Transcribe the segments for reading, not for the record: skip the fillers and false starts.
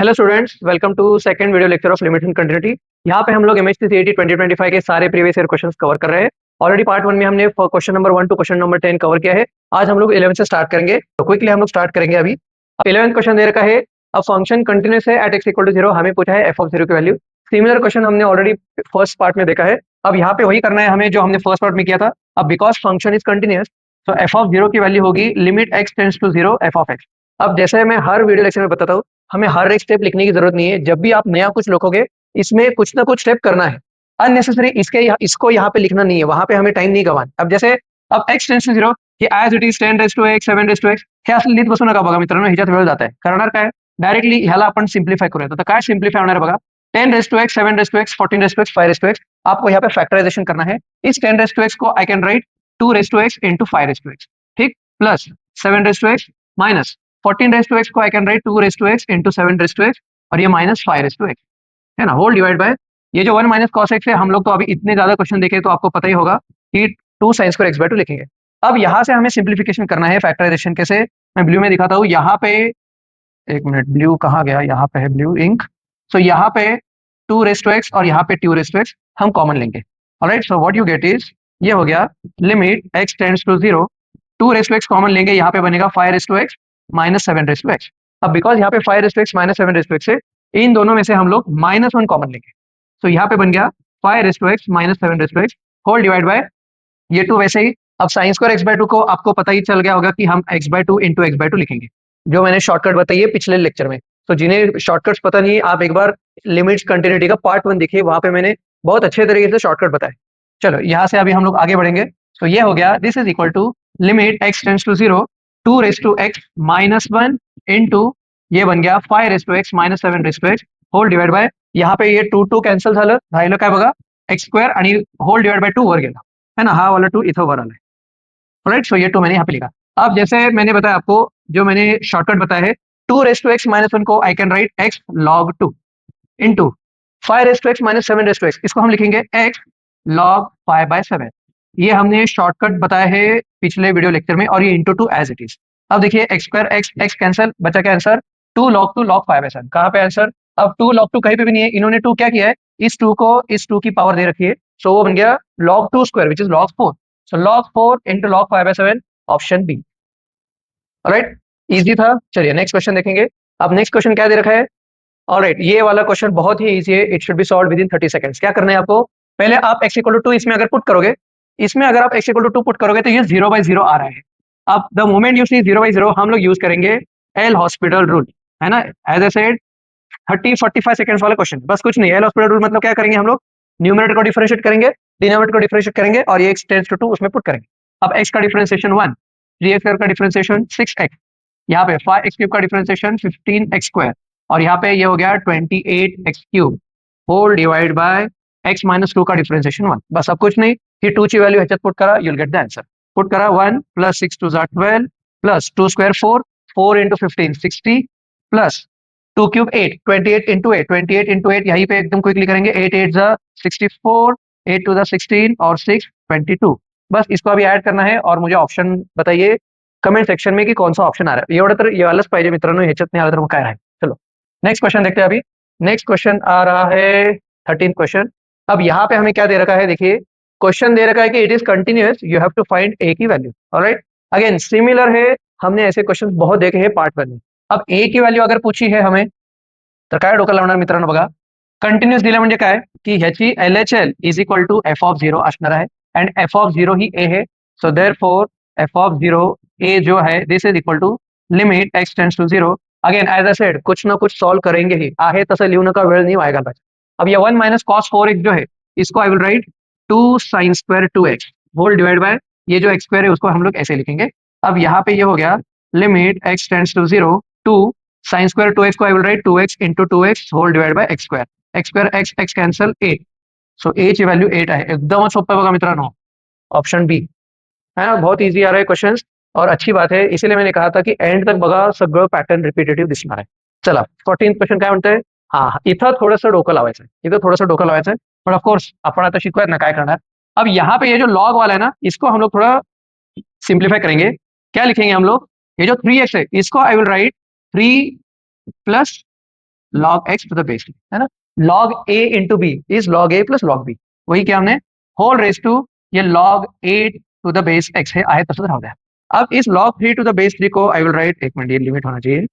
Hello students, welcome to second video lecture of limit and continuity. यहाँ पे हम लोग एमएचसी सीईटी 2025 के सारे प्रीवियस ईयर क्वेश्चंस कवर कर रहे हैं। ऑलरेडी पार्ट 1 में हमने question number 1 to question number 10 cover किया है। आज हम लोग 11 से स्टार्ट करेंगे, तो क्विकली हम लोग स्टार्ट करेंगे। अभी 11th क्वेश्चन दे रखा है, अ फंक्शन कंटिन्यूअस है एट x इक्वल टू 0। हमें पूछा है एफ ऑफ 0 की वैल्यू। सिमिलर क्वेश्चन हमने ऑलरेडी फर्स्ट पार्ट में देखा है। अब यहाँ पे वही करना है हमें जो हमने फर्स्ट पार्ट में किया था। अब बिकॉज फंक्शन इज कंटिन्यूअस, तो एफ ऑफ 0 की वैल्यू होगी limit x tends to 0 F of x। अब जैसे मैं हर वीडियो लेक्चर में बताता हूँ, हमें हर एक स्टेप लिखने की जरूरत नहीं है। जब भी आप नया कुछ लिखोगे, इसमें कुछ ना कुछ स्टेप करना है। अननेसेसरी इसको यहाँ पे लिखना नहीं है, वहां पे हमें टाइम नहीं गवाना। अब जैसे अब x टेंड्स टू 0 की ॲज इट इज 10⁻⁴ 7⁻⁴ हे असं लिहित बसू नका बघा मित्रांनो, ह्याच्यात वेळ जात आहे। करणार काय, डायरेक्टली ह्याला आपण सिम्प्लिफाय करूया। तर काय सिम्प्लिफाय होणार आहे बघा, 10⁻⁴ 7⁻⁴ 14⁻⁴ 5⁻⁴ आपको यहाँ पे फैक्टराइजेशन करना है। इस 10⁻⁴ को I can write 2⁻x into 5⁻x, ठीक, प्लस 7⁻x माइनस 14⁻x को I can write 2⁻x into 7⁻x और ये माइनस 5⁻x है ना, होल डिवाइड बाय ये जो 1 माइनस कॉस एक्स है। हम लोग तो अभी इतने ज्यादा क्वेश्चन देखे तो आपको पता ही होगा कि 2 साइन स्क्वायर x/2 लिखेंगे। अब यहाँ से हमें सिंप्लीफिकेशन करना है, फैक्टराइजेशन कैसे, मैं ब्लू में दिखाता हूँ। यहाँ पे एक मिनट, ब्लू कहाँ गया, यहाँ पे है ब्लू इंक। सो यहाँ पे 2⁻x और यहाँ पे 2⁻x हम कॉमन लेंगे। Alright, so what you get is, ये हो गया limit x tends to 0, 2⁻x common लेंगे, यहाँ पे बनेगा 5⁻x माइनस 7⁻x। अब बिकॉज यहाँ पे 5⁻x माइनस 7⁻x है, इन दोनों में से हम लोग -1 कॉमन लेंगे। तो यहाँ पे बन गया 5⁻x minus 7⁻x whole divide by ये 2 वैसे ही। अब साइन स्क्वायर x/2 को आपको पता ही चल गया होगा कि हम x/2 इंटू x/2 लिखेंगे, जो मैंने शॉर्टकट बताई है पिछले लेक्चर में। तो जिन्हें शॉर्टकट्स पता नहीं है, आप एक बार लिमिट्स कंटिन्यूटी का पार्ट 1 देखिए, वहां पे मैंने बहुत अच्छे तरीके से शॉर्टकट बताए। चलो यहाँ से अभी हम लोग आगे बढ़ेंगे। तो ये हो गया, this is equal to limit x tends to 0 2⁻x minus 1 into ये बन गया 5⁻x minus 7⁻x whole divide bye यहाँ पे ये 2 कॅन्सल झालं, राहिलं काय बघा x² आणि होल डिवाइड बाय 2 वर गेला है ना, हा वाला 2 इथं वर आलाय। राइट, सो ये 2 मैंने यहाँ पे लिखा। अब जैसे मैंने बताया आपको, जो मैंने शॉर्टकट बताया है, 2⁻x माइनस 1 को I can write x log 2 into 5⁻x minus 7⁻x, इसको हम लिखेंगे x log 5/7। ये हमने शॉर्टकट बताया है पिछले वीडियो लेक्चर में, और ये इंटू 2 एज इट इज। अब देखिए x² x कैंसल, बचा क्या आंसर 2 log 2 log 5/7। कहाँ पे आंसर, अब 2 log 2 कहीं पे भी नहीं है, इन्होंने 2 क्या किया है, इस 2 को इस 2 की पावर दे रखी है। सो वो बन गया log 2 square which is log 4। So log 4 into log 5/7, option B. Alright, easy था। चलिए नेक्स्ट क्वेश्चन देखेंगे। अब नेक्स्ट क्वेश्चन क्या दे रखा है, ऑलराइट, ये वाला क्वेश्चन बहुत ही इजी है, it should be solve with in 30 seconds. क्या करना है आपको, पहले आप x इक्वल टू 2 इसमें अगर पुट करोगे, इसमें अगर आप x इक्वल टू 2 पुट करोगे तो ये 0/0 आ रहा है। अब द मोमेंट यू सी 0/0, हम लोग यूज करेंगे एल हॉस्पिटल रूल, है ना। एज ए सेड 30-45 सेकंड्स वाला क्वेश्चन, बस कुछ नहीं। एल हॉस्पिटल रूल मतलब क्या करेंगे हम लोग, न्यूमरेटर को डिफरेंशिएट करेंगे, डिनोमिनेटर को डिफरेंशिएट करेंगे और ये x टेंड्स टू 2 उसमें पुट करेंगे। अब x का डिफरेंशिएशन 1, 3x का डिफरेंशिएशन 6x, यहाँ पे 5x³ का डिफरेंशिएशन 15x² और यहाँ पे ये हो गया 28x³ whole divide by x minus 2 का डिफरेंशिएशन 1। बस अब कुछ नहीं, ही 2 ची व्हॅल्यू ह्याच्यात पुट करा, you will get the answer. Put करा 1 plus 6 2 12 plus 2 square 4, 4 into 15 60 plus 2 cube 8, 28 into 8, 28 into 8 यहीं पे एकदम क्विकली करेंगे, 8 8 जा 64, 8 2 जा 16 और 6 22। बस इसको अभी ऐड करना है और मुझे ऑप्शन बताइए कमेंट सेक्शन में कि कौन सा ऑप्शन आ रहा है। एवढं तर यायलाच पाहिजे मित्रांनो, ह्याच्यात नाही आलं तर मग काय राहील। चलो नेक्स्ट क्वेश्चन देखते हैं। अभी नेक्स्ट क्वेश्चन आ रहा है 13th क्वेश्चन। अब यहाँ पे हमें क्या दे रखा है, देखिए क्वेश्चन दे रखा है कि it is continuous, you have to find a की वैल्यू। ऑलराइट, अगेन सिमिलर है, हमने ऐसे क्वेश्चन बहुत देखे हैं पार्ट 1 में। अब ए की वैल्यू अगर पूछी है हमें, तर काय डोकं लावणार मित्रांनो बघा, कंटिन्यूअस दिलं म्हणजे काय की ह्याची LHL is equal to F of 0 असणार आहे, एंड एफ ऑफ 0 ही ए है। So therefore F of 0 A जो है this is equal to limit x tends to 0। Again as I said, कुछ ना कुछ सॉल्व करेंगे ही, आहे तसं लिहू नका, वेळ नहीं आएगा पाहिजे। अब ये 1 माइनस कॉस 4x जो है, इसको I will write 2 sine square 2x whole divide by ये जो x² है उसको हम लोग ऐसे लिखेंगे। अब यहाँ पे ये हो गया limit x tends to 0 2 sine square 2x को I will write 2x into 2x whole divide by x², x cancel 8। So A ची व्हॅल्यू 8 आहे। एकदमच सोपं बघा मित्रांनो, ऑप्शन बी है ना, बहुत इजी आ रहा है क्वेश्चन और अच्छी बात है, इसीलिए मैंने कहा था कि एंड तक बघा, सगळं पॅटर्न रिपीटेटिव्ह दिसणार आहे। चला 14th क्वेश्चन काय म्हणतंय, हा इथं थोडंसं डोकं लावायचं आहे, इथं थोडंसं डोकं लावायचं है, पण ऑफकोर्स आपण आता शिकूयात ना काय करणार। अब यहाँ पे ये जो लॉग वाला है ना, इसको हम लोग थोड़ा सिंप्लीफाई करेंगे। क्या लिखेंगे हम लोग, ये जो 3x है इसको I will right 3 plus log x to the base 3, है ना। log a into b is log a plus log b, वही क्या हमने होल रेस टू ये log a to the base x है, आए तसदर हो गया। अब इस log 3 to the base 3 को आई विल राइट, एक मिनट ये लिमिट होना चाहिए।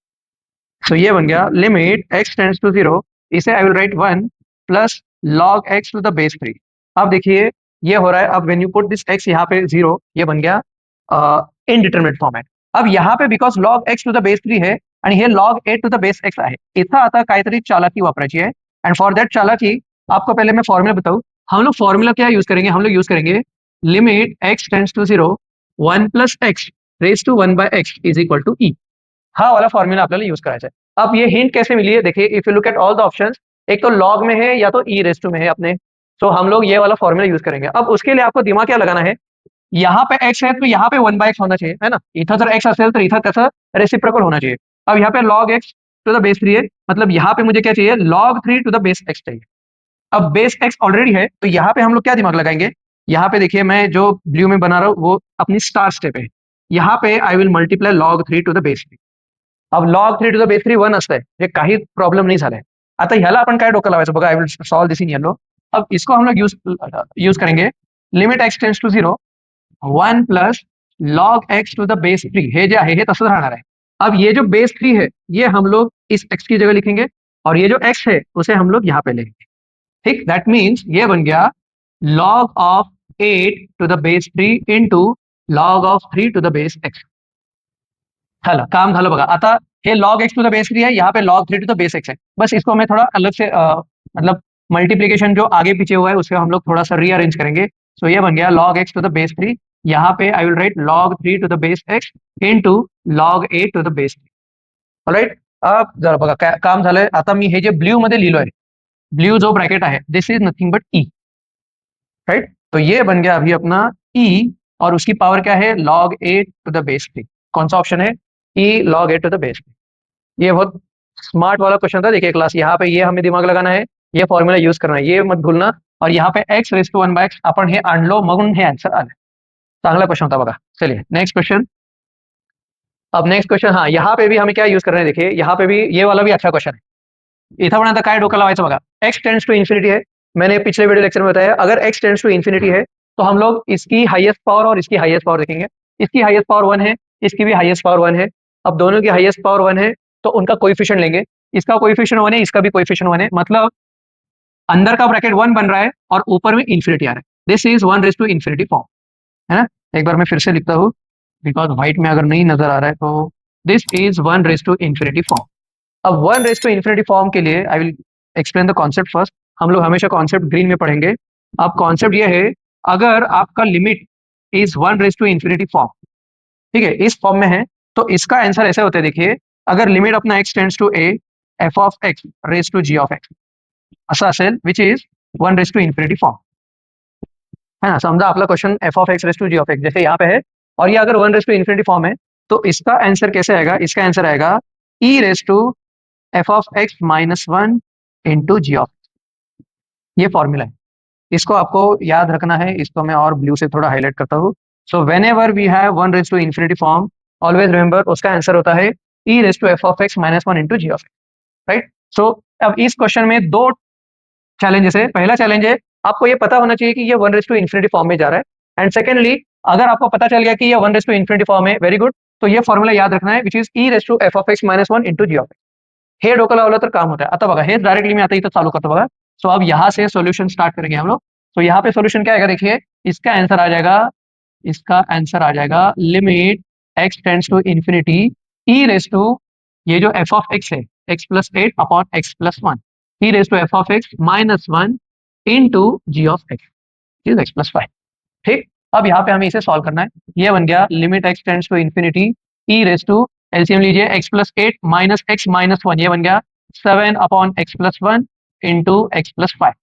सो ये बन गया लिमिट x टेंड्स टू 0, इसे I will write 1 plus log x to the base 3। अब देखिए ये हो रहा है, अब when you put this x यहाँ पे 0, ये बन गया इनडिटरमिनेट फॉर्म है। अब यहाँ पे because log x to the base 3 है आणि हे log a to the base x आहे, इथं आता काहीतरी चालाकी वापरायची है। एंड फॉर दैट चालाकी आपको पहले मैं फॉर्मूला बताऊं, हम लोग फॉर्मूला क्या यूज करेंगे, हम लोग यूज करेंगे limit x tends to 0 1 plus x raise to 1 by x is equal to e, हा वाला फॉर्मूला आपल्याला यूज करायचा है। अब ये हिंट कैसे मिली है, देखिए if you look at all the options, एक तो लॉग में है या तो ई रेस टू में है अपने, तो हम लोग ये वाला फॉर्मूला यूज करेंगे। अब उसके लिए आपको दिमाग क्या लगाना है, यहाँ पे x है तो यहाँ पे 1 बाय x होना चाहिए, है ना। इथं जर x असेल तर इथं त्याचं रेसिप्रोकल होना चाहिए। अब यहाँ पे log x to the base 3 है, मतलब यहाँ पे मुझे क्या चाहिए, log 3 to the base x चाहिए। अब बेस x ऑलरेडी है, तो यहाँ पे हम लोग क्या दिमाग लगाएंगे, यहाँ पे देखिए मैं जो ब्लू में बना रहा हूँ वो अपनी स्टार स्टेप है, यहाँ पे I will multiply log 3 to the base 3। अब log 3 टू द बेस 3 1 असतंय, हे काही प्रॉब्लेम नाही झालाय। आता ह्याला आपण काय डोकं लावायचं बघा, I will solve this in yellow. अब इसको हम लोग यूज करेंगे limit x tends to 0 1 plus log x to the base 3, हे जे आहे हे तसंच राहणार आहे। अब ये जो बेस 3 है ये हम लोग इस x की जगह लिखेंगे और ये जो x है उसे हम लोग यहाँ पे लेंगे, ठीक। दैट मीन्स ये बन गया log of 8 to the base 3 into log of 3 to the base x। झालं, काम झालं बघा। आता हे log x to the base 3 है, यहाँ पे log 3 to the base x है। बस इसको मैं थोड़ा अलग से मतलब मल्टीप्लीकेशन जो आगे पीछे हुआ है उससे हम लोग थोड़ा सा रीअरेंज करेंगे। सो ये बन गया log x to the base 3, यहाँ पे I will write log 3 to the base x into log 8 to the base 3। Alright, अब जरा बघा काम झालंय। आता मी हे जे ब्ल्यू मध्ये लिहिलोय, ब्ल्यू जो ब्रैकेट है this is nothing but E, right. तो ये बन गया अभी अपना ई, और उसकी पावर क्या है, log 8 टू द बेस 3। कौन सा ऑप्शन है, ई log 8 टू द बेस 3। ये बहुत स्मार्ट वाला क्वेश्चन था, देखिए क्लास, यहाँ पे ये हमें दिमाग लगाना है, ये फॉर्मूला यूज करना है, ये मत भूलना। और यहाँ पे x raise to 1 by x आपण हे आणलो, म्हणून हे आन्सर आलं। चांगला क्वेश्चन होता बघा। चलिए नेक्स्ट क्वेश्चन। अब नेक्स्ट क्वेश्चन, हाँ यहाँ पे भी हमें क्या यूज कर रहे हैं, देखिए यहाँ पे भी ये वाला भी अच्छा क्वेश्चन है। इथं पण आता काय डोकं लावायचं बघा, x टेंड्स टू इन्फिनिटी है, मैंने पिछले वीडियो लेक्चर में बताया अगर x टेंड्स टू इन्फिनिटी है तो हम लोग इसकी हाईएस्ट पावर और इसकी हाईएस्ट पावर देखेंगे। इसकी हाईएस्ट पावर 1 है, इसकी भी हाईएस्ट पावर 1 है। अब दोनों की हाईएस्ट पावर 1 है तो उनका कोएफिशिएंट लेंगे, इसका कोएफिशिएंट 1 है, इसका भी कोएफिशिएंट 1 है, मतलब अंदर का ब्रैकेट 1 बन रहा है और ऊपर में इन्फिनिटी आ रहा है। This is 1 raise to infinity form, है ना। एक बार मैं फिर से लिखता हूँ बिकॉज व्हाइट में अगर नहीं नजर आ रहा है, तो this is 1 raise to infinity form. अब 1 रेस टू इन्फिनिटी फॉर्म के लिए I will explain the concept first. हम लोग हमेशा कॉन्सेप्ट ग्रीन में पढ़ेंगे। अब कॉन्सेप्ट ये है, अगर आपका limit is 1 raise to infinity form, ठीक है, इस फॉर्म में है, तो इसका आंसर ऐसे होता है, देखिए अगर लिमिट अपना x tends to a f of x raise to g of x असं असेल, which is 1 raise to infinity form, है ना। समझा आपला question f of x raise to g of x जैसे यहाँ पे है, और ये अगर 1 रेस टू इन्फिनिटी फॉर्म है, तो इसका आंसर कैसे आएगा, इसका आंसर आएगा e raise to f of x minus 1 into G of, ये फॉर्मूला है, इसको आपको याद रखना है। इसको मैं और ब्लू से थोड़ा हाईलाइट करता हूँ। So whenever we have 1 raise to infinity form, always remember उसका आंसर होता है e raise to f of x minus 1 into G of x, right. So अब इस क्वेश्चन में दो चैलेंजेस है। पहला चैलेंज है, आपको ये पता होना चाहिए कि ये 1 रेस टू इन्फिनिटी फॉर्म में जा रहा है। एंड सेकेंडली, अगर आपको पता चल गया कि ये 1 रेस टू इन्फिनिटी फॉर्म है, वेरी गुड, तो ये फॉर्मूला याद रखना है, which is e raise to f of x minus 1 into G of x। हे डोकं लावलं तर काम होतं है। आता बघा, हे डायरेक्टली मी आता इथं चालू करतो बघा। सो अब यहाँ से सॉल्यूशन स्टार्ट करेंगे हम लोग। तो यहाँ पे सॉल्यूशन क्या आएगा, देखिए इसका आंसर आ जाएगा, इसका आंसर आ जाएगा limit x tends to infinity e raise to, ये जो f ऑफ x है, x plus 8 upon x plus 1, e raise to f of x minus 1 into G of x is x plus 5, ठीक। अब यहाँ पे हमें इसे सॉल्व करना है। ये बन गया limit x tends to infinity e raise to, LCM लीजिए, x plus 8 minus x minus 1, ये बन गया 7 upon x plus 1 into x plus 5,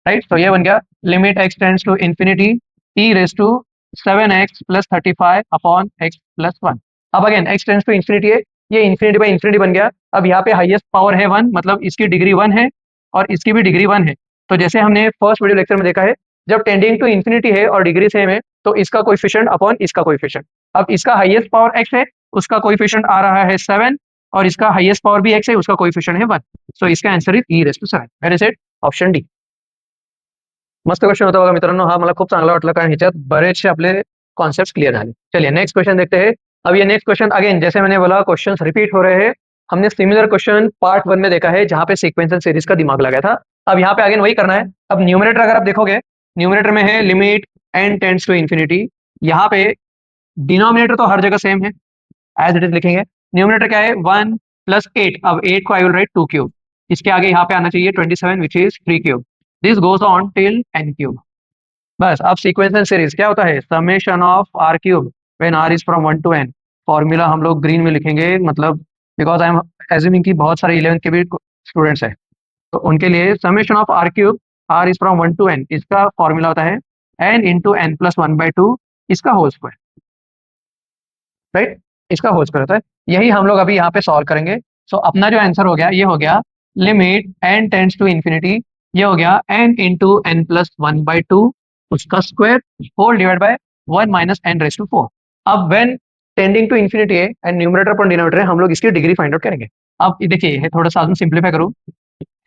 right. तो ये बन गया limit x tends to infinity e raise to 7x plus 35 upon x plus 1। अब again x tends to infinity है, ये इन्फिनिटी बाई इन्फिनिटी बन गया। अब यहाँ पे हाईएस्ट पावर है 1, मतलब इसकी डिग्री 1 है और इसकी भी डिग्री 1 है। तो जैसे हमने फर्स्ट वीडियो लेक्चर में देखा है, जब टेंडिंग टू इन्फिनिटी है और डिग्री सेम है, तो इसका कोएफिशिएंट अपॉन इसका कोएफिशिएंट। अब इसका हाईएस्ट पावर x है, उसका कोएफिशिएंट आ रहा है 7, और इसका हाईएस्ट पावर भी x है, उसका कोएफिशिएंट है 1. सो इसका answer is e⁻⁷. Where is it? Option D. मस्त क्वेश्चन होता बघा मित्रांनो हा. मला खूप चांगला वाटला कारण ह्याच्यात बरेचसे आपले कॉन्सेप्ट क्लियर झाले. चलिए नेक्स्ट क्वेश्चन देखते हैं. अब ये नेक्स्ट क्वेश्चन अगेन जैसे मैंने बोला क्वेश्चंस रिपीट हो रहे हैं. हमने सिमिलर क्वेश्चन पार्ट 1 में देखा है जहां पे सीक्वेंस एंड सीरीज का दिमाग लगाया था. अब यहाँ पे अगेन वही करना है. अब न्यूमरेटर अगर आप देखोगे, न्यूमरेटर में है limit n tends to infinity. यहाँ पे डिनोमिनेटर तो हर जगह सेम है, एज इट इज लिखेंगे. न्यूमरेटर क्या है 1 + 8. अब 8 को आई विल राइट 2 क्यूब. इसके आगे यहाँ पे आना चाहिए 27 which is 3 cube. This goes on till n cube. बस. अब सीक्वेंस एंड सीरीज क्या होता है? Summation of r cube when r is from 1 to n. Formula हम लोग ग्रीन में लिखेंगे, मतलब बिकॉज आई एम एज्यूमिंग कि बहुत सारे 11th के भी स्टूडेंट्स हैं, तो उनके लिए summation of r cube, r is from 1 to n, इसका फॉर्मूला होता है n इंटू n प्लस 1/2 इसका होल स्क्वायर. राइट, इसका होल स्क्वायर होता है. यही हम लोग अभी यहाँ पे सॉल्व करेंगे. सो अपना जो आंसर हो गया ये हो गया limit n tends to infinity. ये हो गया n इंटू n प्लस 1/2 उसका square whole divide by 1 minus n⁻⁴. अब व्हेन टेंडिंग टू इन्फिनिटी है एंड न्यूमरेटर पर डिनोमिनेटर है, हम लोग इसकी डिग्री फाइंड आउट करेंगे. अब देखिए ये थोड़ा सा सिंप्लीफाई करूँ,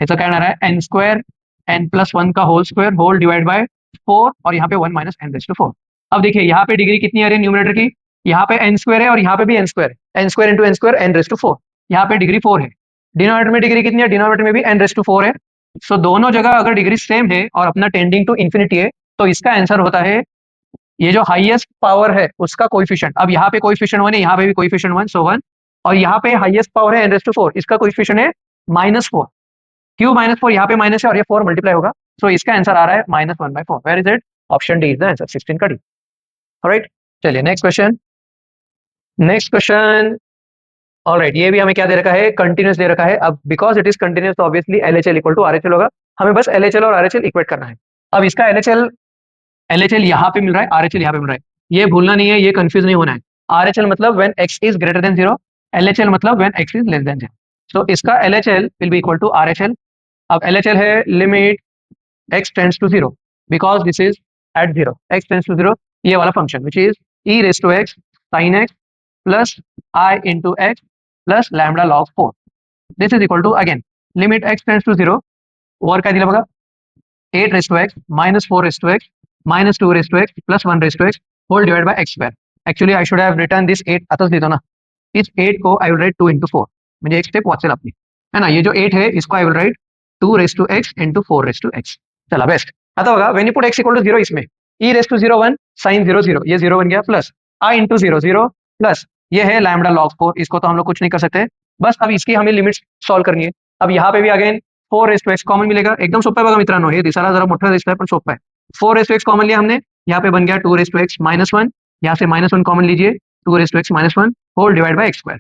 ऐसा क्या आ रहा है n स्क्वायर n प्लस 1 का whole square whole divide by 4 और यहाँ पे 1 माइनस n⁻⁴. अब देखिए यहाँ पे डिग्री कितनी आ रही है न्यूमरेटर की? यहाँ पे n स्क्वायर है और यहाँ पे भी n स्क्वायर है. n square into n square n⁻⁴. यहाँ पे डिग्री 4 है. डिनोमिनेटर में डिग्री कितनी है? डिनोमिनेटर में भी n⁻⁴ है. सो दोनों जगह अगर डिग्री सेम है और अपना टेंडिंग टू इन्फिनिटी है, तो इसका आंसर होता है ये जो हाईएस्ट पावर है उसका कोएफिशिएंट. अब यहाँ पे कोएफिशिएंट 1 है, यहाँ पे भी कोएफिशिएंट 1, सो 1. और यहाँ पे हाईएस्ट पावर है n⁻⁴, इसका कोएफिशिएंट है -4. क्यों -4? यहाँ पे माइनस है और ये 4 मल्टीप्लाई होगा. सो इसका आंसर आ रहा है -1/4. Where is it? Option D is the answer, 16 का डी. ऑलराइट, चलिए next question. Next question. Alright, ये भी हमें क्या दे रखा है? कंटिन्यूस दे रखा है. अब बिकॉज इट इज कंटिन्यूस तो obviously LHL equal to RHL होगा. हमें बस LHL और RHL इक्वेट करना है. अब इसका LHL यहाँ पे मिल रहा है, RHL यहाँ पे मिल रहा है. ये भूलना नहीं है, ये कंफ्यूज नहीं होना है. RHL मतलब when x is greater than 0, LHL मतलब when x is less than 0. So इसका LHL will be equal to RHL. अब LHL है limit x tends to 0 because this is at 0. x tends to 0 ये वाला function which is e⁻x sin x plus i into x plus lambda log 4. This is equal to again limit x tends to 0 वर काय दिलं बघा 8⁻x minus 4⁻x minus 2⁻x plus 1⁻x whole divide by x square. Actually I should have written this 8 आताच लिहितो ना. इस 8 को I will write 2 into 4 म्हणजे एक स्टेप वाचेल आपली, है ना. ये जो 8 है इसको I will right 2⁻x into 4⁻x. चला बेस्ट. आता बघा when you put x equal to 0 इसमें e⁻0 1 sin 0 0 ये 0 बन गया प्लस i इंटू 0 0 प्लस ये है लैम्बडा log 4. इसको तो हम लोग कुछ नहीं कर सकते. बस अब इसकी हमें लिमिट्स सॉल्व करनी है. अब यहाँ पे भी अगेन 4⁻x कॉमन मिलेगा. एकदम सोपं आहे बघा मित्रांनो. हे दिसायला जरा मोठं दिसतंय पण सोपं आहे. 4⁻x कॉमन लिया हमने, यहाँ पे बन गया 2⁻x -1. यहाँ से -1 कॉमन लीजिए 2⁻x -1 whole divide by x square.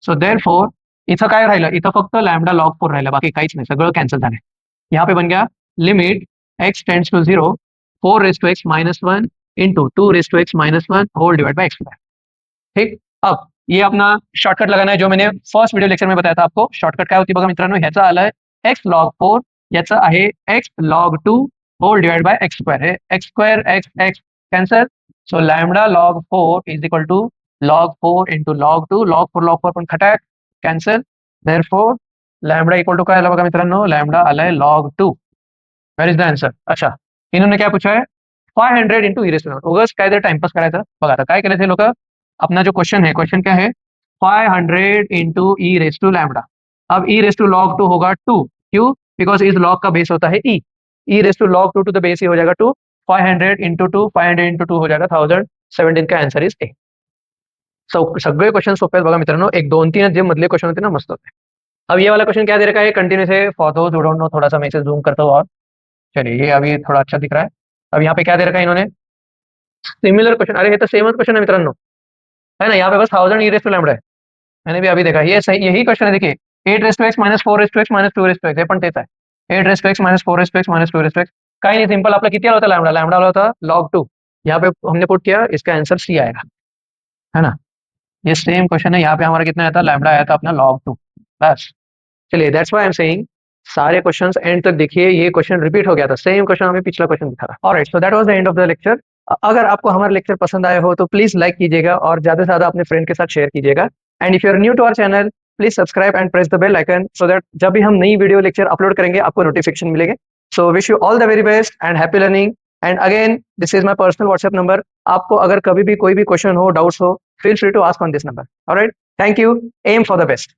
So therefore इथं काय राहिलं? इथं फक्त लैम्बडा log 4 राहिलं, बाकी काहीच नाही, सगळं कॅन्सल झालंय. यहाँ पे बन गया limit x tends to 0 4⁻x -1 into 2⁻x -1 whole divide by x square. ठीक. अब ये अपना शॉर्टकट लगाना है जो मैंने फर्स्ट वीडियो लेक्चर में बताया था आपको. शॉर्टकट काय होती बघा मित्रांनो, ह्याचा आलाय x log 4, याचा आहे x log 2 whole divide by x square है. x square x cancel. So lambda log 4 is equal to log 4 into log 2. log 4 पण खटाक cancel. Therefore lambda equal to काय आला बघा मित्रांनो? लैम्बडा आलाय log 2. Where is the answer? अच्छा, इन्होंने क्या पूछा है 500 इंटू e⁻. उगाच काय तर टाइमपास करायचा. बघा आता काय केलं ते लोक. अपना जो क्वेश्चन है, क्वेश्चन क्या है 500 इंटू e⁻λ. अब e⁻log 2 होगा 2. क्यों? बिकॉज इस log का बेस होता है e. e⁻log 2 to the base ही हो जाएगा 2. 500 इंटू 2 500 इंटू 2 हो जाएगा 1017 का आंसर इज ए. सगळे क्वेश्चन सोपे आहेत बघा मित्रांनो. एक 2-3 जे मधले क्वेश्चन होते ना मस्त होते. अब ये वाला क्वेश्चन क्या दे रखा है? कंटिन्यूस है. For those who don't know, थोड़ा सा मैं इसे जूम करता हूँ और चलिए ये अभी थोड़ा अच्छा दिख रहा है. अब यहाँ पे क्या दे रखा है इन्होंने? Similar question. अरे ये तो सेमच क्वेश्चन है मित्रांनो, है ना. यहाँ पे बस 1000 e⁻λ है. मैंने भी अभी देखा, ये सही यही क्वेश्चन है. देखिए 8⁻x - 4⁻x - 2⁻x हे पण तेच आहे. 8⁻x - 4⁻x - 2⁻x काही नहीं, सिंपल. आपला किती आला होता लैम्बडा? लैम्बडा वाला होता log 2. यहाँ पे हमने पुट किया, इसका आंसर सी आएगा, है ना. ये सेम क्वेश्चन है. यहाँ पे हमारा कितना आया था? लैम्बडा आया था अपना log 2. बस. चलिए that's why I am saying सारे क्वेश्चंस एंड तक देखिए. ये क्वेश्चन रिपीट हो गया था, सेम क्वेश्चन हमें पिछला क्वेश्चन दिखा था. Alright, so that was the end of the lecture. अगर आपको हमारा लेक्चर पसंद आया हो तो प्लीज लाइक कीजिएगा और ज्यादा से ज्यादा अपने फ्रेंड के साथ शेयर कीजिएगा. And if you are new to our channel, please subscribe and press the bell icon so that जब भी हम नई वीडियो लेक्चर अपलोड करेंगे आपको नोटिफिकेशन मिलेंगे। So wish you all the very best and happy learning. And again this is my personal WhatsApp number. आपको अगर कभी भी कोई भी क्वेश्चन हो, डाउट्स हो, feel free to ask on this number. All right, thank you. Aim for the best.